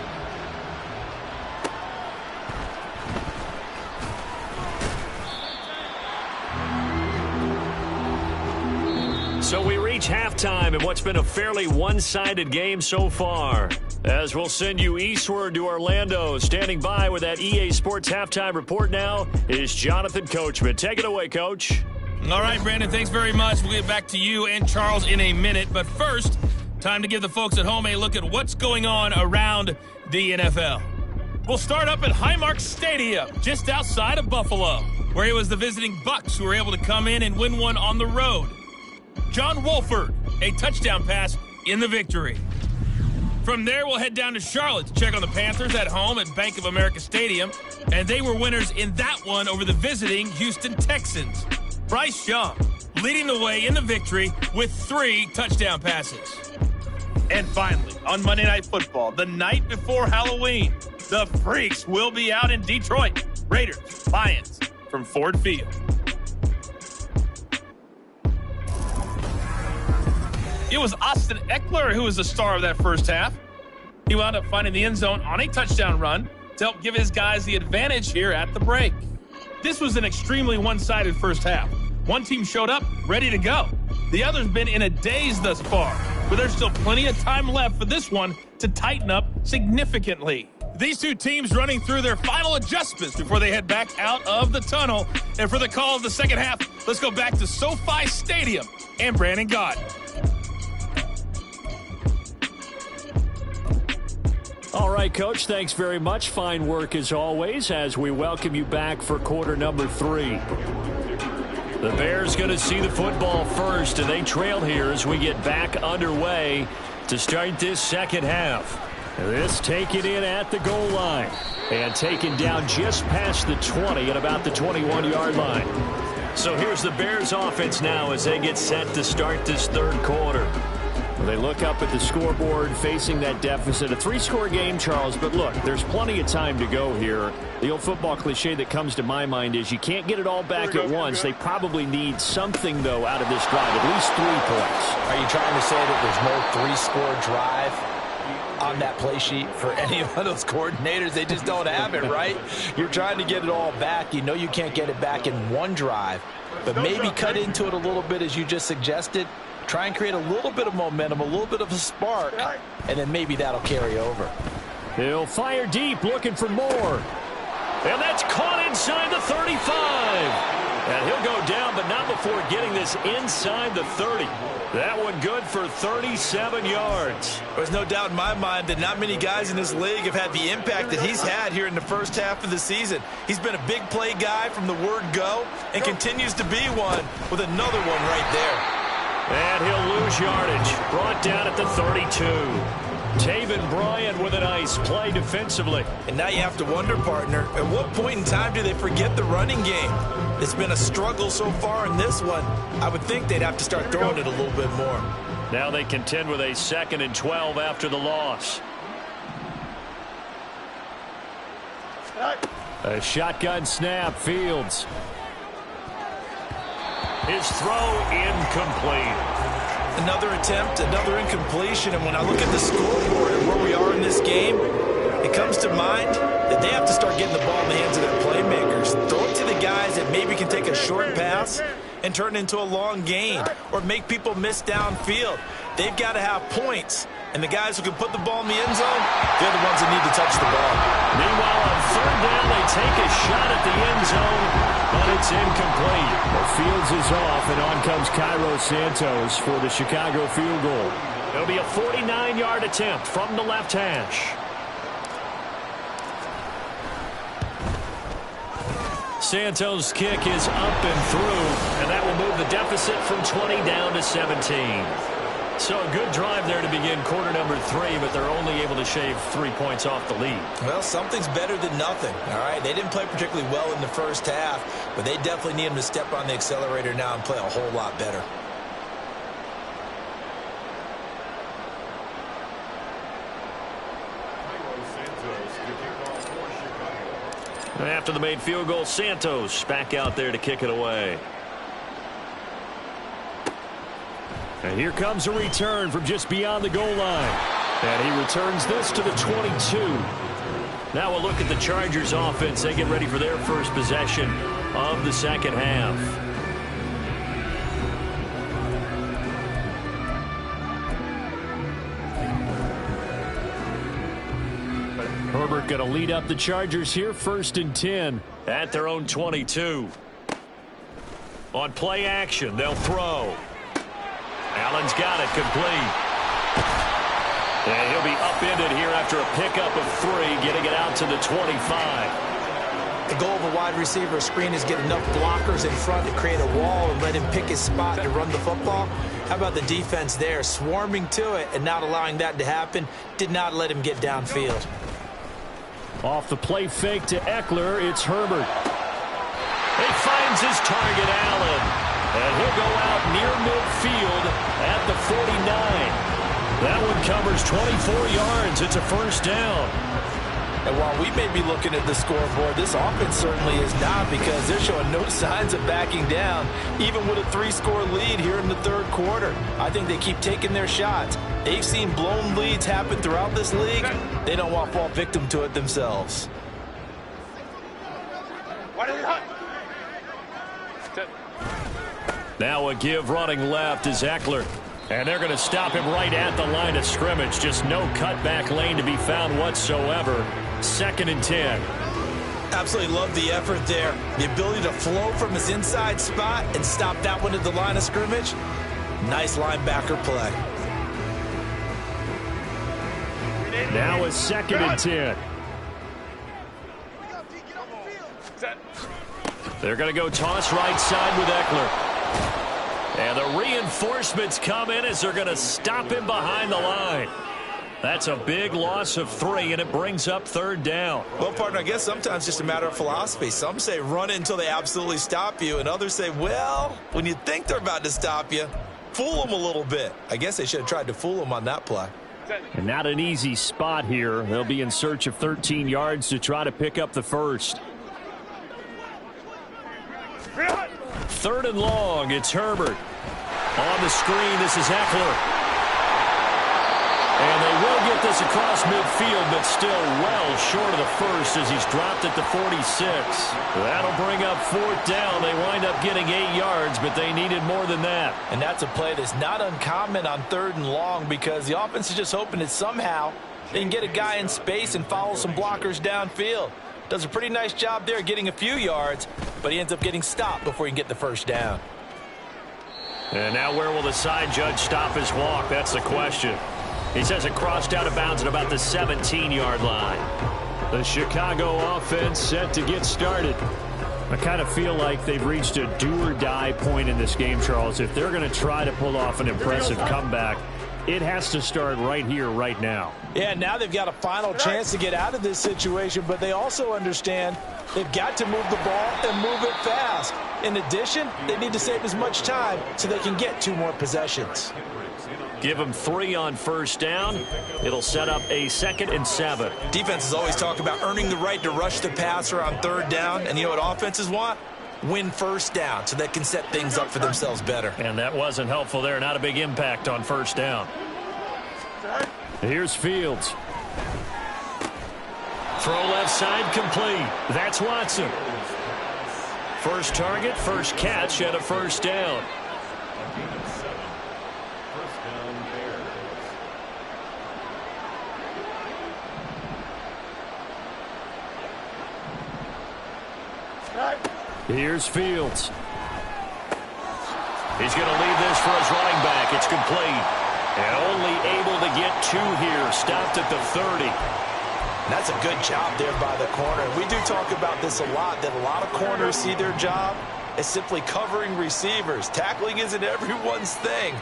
So we reach halftime in what's been a fairly one-sided game so far. As we'll send you eastward to Orlando. Standing by with that EA Sports halftime report now is Jonathan Coachman. Take it away, Coach. All right, Brandon, thanks very much. We'll get back to you and Charles in a minute. But first, time to give the folks at home a look at what's going on around the NFL. We'll start up at Highmark Stadium, just outside of Buffalo, where it was the visiting Bucks who were able to come in and win one on the road. John Wolford, a touchdown pass in the victory. From there, we'll head down to Charlotte to check on the Panthers at home at Bank of America Stadium. And they were winners in that one over the visiting Houston Texans. Bryce Young leading the way in the victory with 3 touchdown passes. And finally, on Monday Night Football, the night before Halloween, the Freaks will be out in Detroit. Raiders, Lions from Ford Field. It was Austin Eckler who was the star of that first half. He wound up finding the end zone on a touchdown run to help give his guys the advantage here at the break. This was an extremely one-sided first half. One team showed up ready to go. The other's been in a daze thus far, but there's still plenty of time left for this one to tighten up significantly. These two teams running through their final adjustments before they head back out of the tunnel. And for the call of the second half, let's go back to SoFi Stadium and Brandon Gaudin. All right, Coach, thanks very much. Fine work as always as we welcome you back for quarter number 3. The Bears going to see the football first, and they trail here as we get back underway to start this second half. This taken in at the goal line and taken down just past the 20 at about the 21-yard line. So here's the Bears offense now as they get set to start this third quarter. They look up at the scoreboard facing that deficit. A 3-score game, Charles, but look, there's plenty of time to go here. The old football cliche that comes to my mind is you can't get it all back at once. They probably need something, though, out of this drive, at least 3 points. Are you trying to say that there's no 3-score drive on that play sheet for any of those coordinators? They just don't have it, right? You're trying to get it all back. You know you can't get it back in one drive, but maybe cut into it a little bit as you just suggested. Try and create a little bit of momentum, a little bit of a spark, and then maybe that'll carry over. He'll fire deep, looking for more. And that's caught inside the 35. And he'll go down, but not before getting this inside the 30. That one good for 37 yards. There's no doubt in my mind that not many guys in this league have had the impact that he's had here in the first half of the season. He's been a big play guy from the word go and continues to be one with another one right there. And he'll lose yardage. Brought down at the 32. Taven Bryan with a nice play defensively. And now you have to wonder, partner, at what point in time do they forget the running game? It's been a struggle so far in this one. I would think they'd have to start throwing it a little bit more. Now they contend with a 2nd and 12 after the loss. A shotgun snap, Fields. His throw incomplete. Another attempt, another incompletion, and when I look at the scoreboard and where we are in this game, it comes to mind that they have to start getting the ball in the hands of their playmakers. Throw it to the guys that maybe can take a short pass and turn it into a long gain or make people miss downfield. They've got to have points, and the guys who can put the ball in the end zone, they're the ones that need to touch the ball. Meanwhile, on 3rd down, they take a shot at the end zone, but it's incomplete. Well, Fields is off, and on comes Cairo Santos for the Chicago field goal. It'll be a 49-yard attempt from the left hash. Santos' kick is up and through, and that will move the deficit from 20 down to 17. So a good drive there to begin quarter number 3, but they're only able to shave 3 points off the lead. Well, something's better than nothing, all right? They didn't play particularly well in the first half, but they definitely need them to step on the accelerator now and play a whole lot better. And after the made field goal, Santos back out there to kick it away. And here comes a return from just beyond the goal line. And he returns this to the 22. Now we'll look at the Chargers offense. They get ready for their first possession of the second half. Herbert going to lead up the Chargers here, 1st and 10 at their own 22. On play action, they'll throw. Allen's got it complete. And he'll be upended here after a pickup of 3, getting it out to the 25. The goal of a wide receiver screen is get enough blockers in front to create a wall and let him pick his spot to run the football. How about the defense there, swarming to it and not allowing that to happen? Did not let him get downfield. Off the play fake to Eckler, it's Herbert. He finds his target, Allen. And he'll go out near midfield at the 49. That one covers 24 yards. It's a 1st down. And while we may be looking at the scoreboard, this offense certainly is not, because they're showing no signs of backing down, even with a 3-score lead here in the 3rd quarter. I think they keep taking their shots. They've seen blown leads happen throughout this league. They don't want to fall victim to it themselves. Now a give running left is Eckler. And they're going to stop him right at the line of scrimmage. Just no cutback lane to be found whatsoever. 2nd and 10. Absolutely love the effort there. The ability to flow from his inside spot and stop that one at the line of scrimmage. Nice linebacker play. Now a 2nd and 10. They're going to go toss right side with Eckler. And the reinforcements come in as they're going to stop him behind the line. That's a big loss of 3, and it brings up 3rd down. Well, partner, I guess sometimes it's just a matter of philosophy. Some say run it until they absolutely stop you, and others say, well, when you think they're about to stop you, fool them a little bit. I guess they should have tried to fool them on that play. And not an easy spot here. They'll be in search of 13 yards to try to pick up the 1st. 3rd and long, it's Herbert. On the screen, this is Eckler. And they will get this across midfield, but still well short of the 1st as he's dropped at the 46. That'll bring up 4th down. They wind up getting 8 yards, but they needed more than that. And that's a play that's not uncommon on 3rd and long, because the offense is just hoping that somehow they can get a guy in space and follow some blockers downfield. Does a pretty nice job there getting a few yards, but he ends up getting stopped before he can get the 1st down. And now where will the side judge stop his walk? That's the question. He says it crossed out of bounds at about the 17-yard line. The Chicago offense set to get started. I kind of feel like they've reached a do-or-die point in this game, Charles. If they're going to try to pull off an impressive comeback, it has to start right here, right now. Yeah, now they've got a final chance to get out of this situation, but they also understand they've got to move the ball and move it fast. In addition, they need to save as much time so they can get 2 more possessions. Give them 3 on first down. It'll set up a 2nd and 7. Defenses always talk about earning the right to rush the passer on 3rd down, and you know what offenses want? Win first down so they can set things up for themselves better. And that wasn't helpful there. Not a big impact on first down. Here's Fields. Throw left side complete. That's Watson. First target, first catch, and a first down. Here's Fields. He's going to leave this for his running back. It's complete. And only able to get 2 here. Stopped at the 30. That's a good job there by the corner. We do talk about this a lot, that a lot of corners see their job as simply covering receivers. Tackling isn't everyone's thing.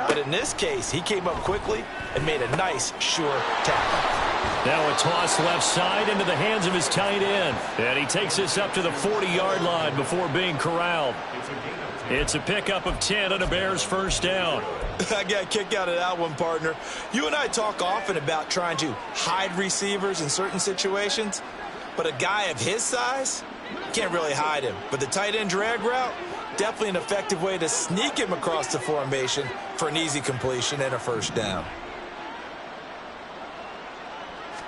But in this case, he came up quickly and made a nice, sure tackle. Now a toss left side into the hands of his tight end. And he takes this up to the 40-yard line before being corralled. It's a pickup of 10 and a Bears first down. I got a kick out of that one, partner. You and I talk often about trying to hide receivers in certain situations, but a guy of his size, can't really hide him. But the tight end drag route, definitely an effective way to sneak him across the formation for an easy completion and a first down.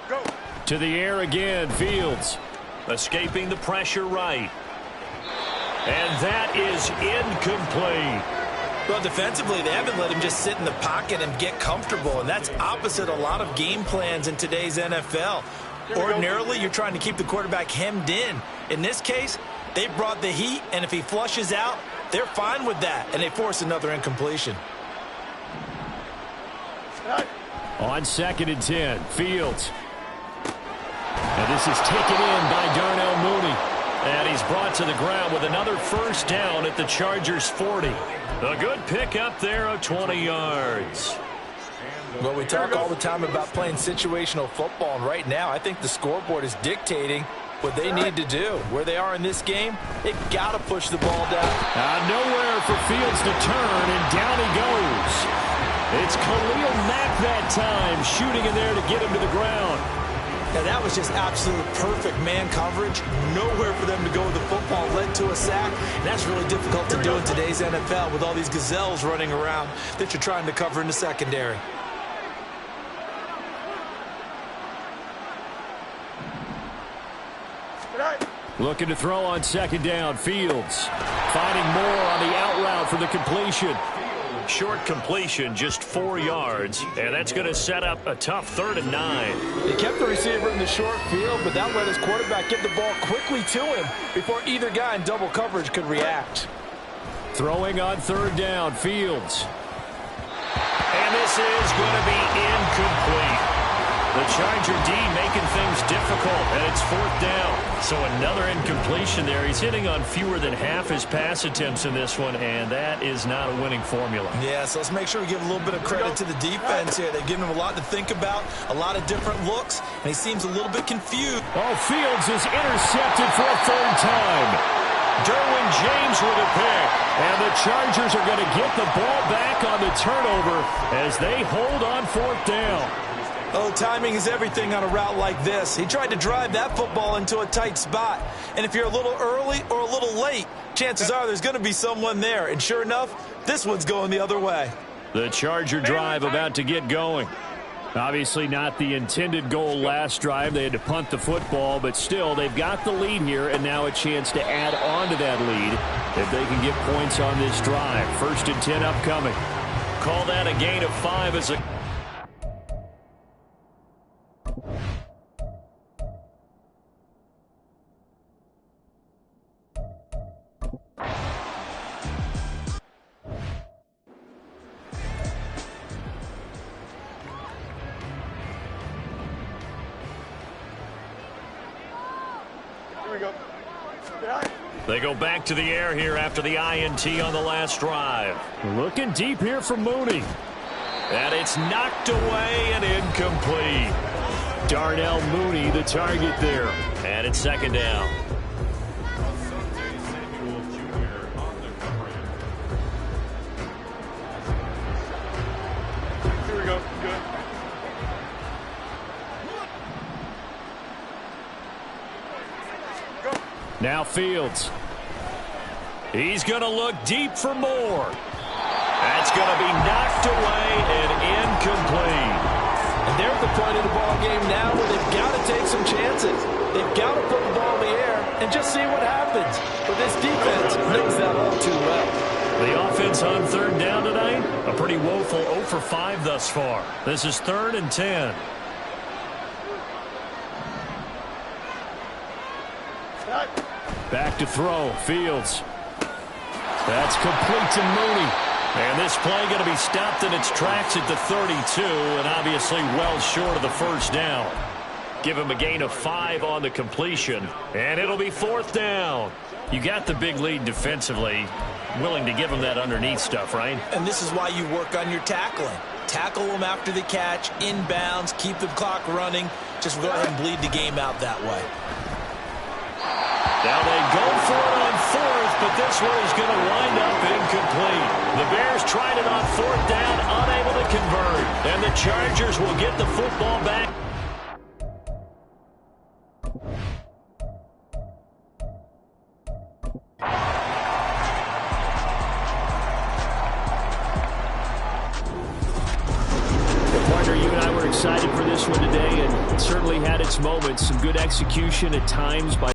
Go. To the air again, Fields. Escaping the pressure right. And that is incomplete. Well, defensively, they haven't let him just sit in the pocket and get comfortable, and that's opposite a lot of game plans in today's NFL. Ordinarily, you're trying to keep the quarterback hemmed in. In this case, they brought the heat, and if he flushes out, they're fine with that, and they force another incompletion. On 2nd and 10, Fields. And this is taken in by Darnell Mooney. And he's brought to the ground with another first down at the Chargers' 40. A good pickup there of 20 yards. Well, we talk all the time about playing situational football, and right now I think the scoreboard is dictating what they need to do. Where they are in this game, they've got to push the ball down. Nowhere for Fields to turn, and down he goes. It's Khalil Mack that time, shooting in there to get him to the ground. Now, that was just absolute perfect man coverage. Nowhere for them to go with the football, led to a sack. And that's really difficult to do in today's NFL with all these gazelles running around that you're trying to cover in the secondary. Looking to throw on 2nd down, Fields. Finding more on the out route for the completion. Short completion, just 4 yards, and that's going to set up a tough 3rd and 9. He kept the receiver in the short field, but that let his quarterback get the ball quickly to him before either guy in double coverage could react. Throwing on 3rd down, Fields. And this is going to be incomplete. The Charger D making things difficult, and it's 4th down. So another incompletion there. He's hitting on fewer than half his pass attempts in this one, and that is not a winning formula. Yeah, so let's make sure we give a little bit of credit to the defense here. They've given him a lot to think about, a lot of different looks, and he seems a little bit confused. Oh, Fields is intercepted for a 3rd time. Derwin James with a pick. And the Chargers are going to get the ball back on the turnover as they hold on 4th down. Oh, timing is everything on a route like this. He tried to drive that football into a tight spot. And if you're a little early or a little late, chances are there's going to be someone there. And sure enough, this one's going the other way. The Charger drive about to get going. Obviously not the intended goal last drive. They had to punt the football, but still, they've got the lead here, and now a chance to add on to that lead if they can get points on this drive. 1st and 10 upcoming. Call that a gain of 5 as a... They go back to the air here after the INT on the last drive. Looking deep here for Mooney. And it's knocked away and incomplete. Darnell Mooney, the target there. And it's second down. Here we go. Good. Now Fields. He's going to look deep for more. That's going to be knocked away and incomplete. And they're at the point of the ball game now where they've got to take some chances. They've got to put the ball in the air and just see what happens. But this defense knows that all too well. The offense on third down tonight, a pretty woeful 0 for 5 thus far. This is 3rd and 10. Back to throw. Fields. That's complete to Mooney. And this play going to be stopped in its tracks at the 32, and obviously well short of the first down. Give him a gain of 5 on the completion, and it'll be 4th down. You got the big lead defensively. Willing to give him that underneath stuff, right? And this is why you work on your tackling. Tackle them after the catch, inbounds, keep the clock running. Just go ahead and bleed the game out that way. Now they go for it on 4th, but this one is going to wind up incomplete. The Bears tried it on 4th down, unable to convert. And the Chargers will get the football back. Partner, you and I were excited for this one today, and it certainly had its moments. Some good execution at times by